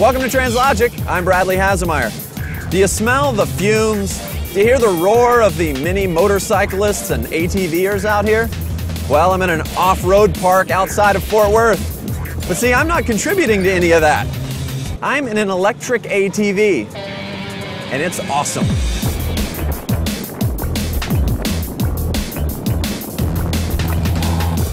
Welcome to TRANSLOGIC. I'm Bradley Hasemeyer. Do you smell the fumes? Do you hear the roar of the mini motorcyclists and ATVers out here? Well, I'm in an off-road park outside of Fort Worth. But see, I'm not contributing to any of that. I'm in an electric ATV, and it's awesome.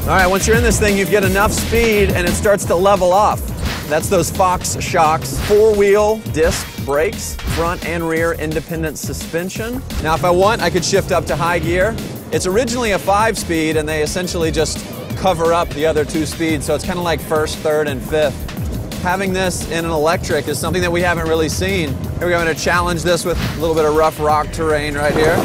All right, once you're in this thing, you get enough speed and it starts to level off. That's those Fox shocks, 4-wheel disc brakes, front and rear independent suspension. Now, if I want, I could shift up to high gear. It's originally a 5-speed, and they essentially just cover up the other 2 speeds, so it's kind of like first, third, and fifth. Having this in an electric is something that we haven't really seen. Here we go, I'm going to challenge this with a little bit of rough rock terrain right here.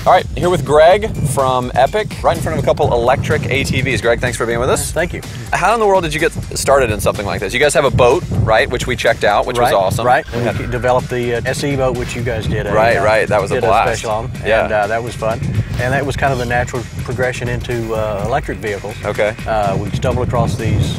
All right, here with Greg from Epic, right in front of a couple electric ATVs. Greg, thanks for being with us. Thank you. How in the world did you get started in something like this? You guys have a boat, right, which we checked out, which was awesome. Right, and we developed the SE boat, which you guys did. Right, that was a blast. Special on, yeah. And that was fun. And that was kind of the natural progression into electric vehicles. Okay. We stumbled across these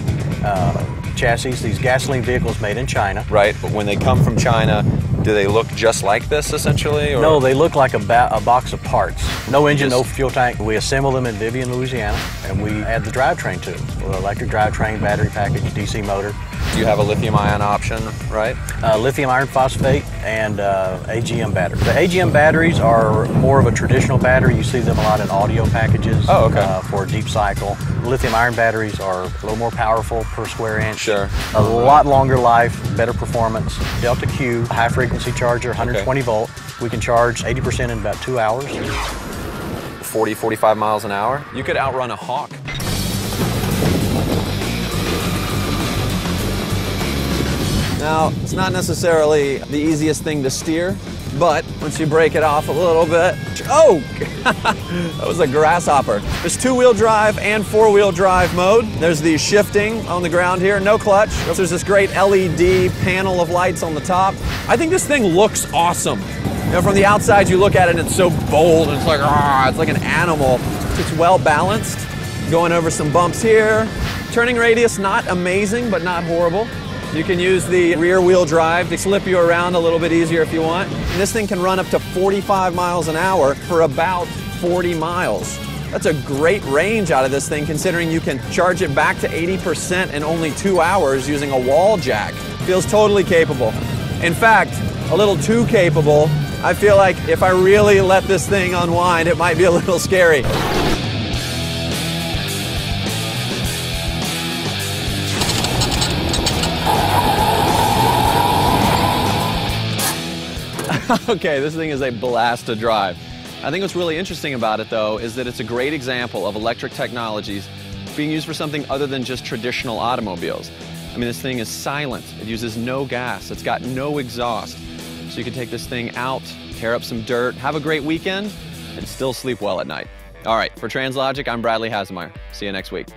chassis, these gasoline vehicles made in China. Right, but when they come from China, do they look just like this, essentially? Or? No, they look like a box of parts. No engine, no fuel tank. We assemble them in Vivian, Louisiana, and we add the drivetrain to them. Electric drivetrain, battery package, DC motor. You have a lithium-ion option, right? Lithium iron phosphate and AGM battery. The AGM batteries are more of a traditional battery. You see them a lot in audio packages. Oh, okay. For deep cycle. Lithium iron batteries are a little more powerful per square inch. Sure. A lot longer life, better performance. Delta Q, high frequency charger, 120 volt. We can charge 80% in about 2 hours. 40, 45 miles an hour. You could outrun a hawk. Now, it's not necessarily the easiest thing to steer, but once you break it off a little bit, oh, that was a grasshopper. There's 2-wheel drive and 4-wheel drive mode. There's the shifting on the ground here, no clutch. There's this great LED panel of lights on the top. I think this thing looks awesome. You know, from the outside, you look at it and it's so bold, and it's like, it's like an animal. It's well balanced. Going over some bumps here. Turning radius, not amazing, but not horrible. You can use the rear wheel drive to slip you around a little bit easier if you want. And this thing can run up to 45 miles an hour for about 40 miles. That's a great range out of this thing, considering you can charge it back to 80% in only 2 hours using a wall jack. Feels totally capable. In fact, a little too capable. I feel like if I really let this thing unwind, it might be a little scary. Okay, this thing is a blast to drive. I think what's really interesting about it, though, is that it's a great example of electric technologies being used for something other than just traditional automobiles. I mean, this thing is silent. It uses no gas. It's got no exhaust. So you can take this thing out, tear up some dirt, have a great weekend, and still sleep well at night. All right, for TRANSLOGIC, I'm Bradley Hasemeyer. See you next week.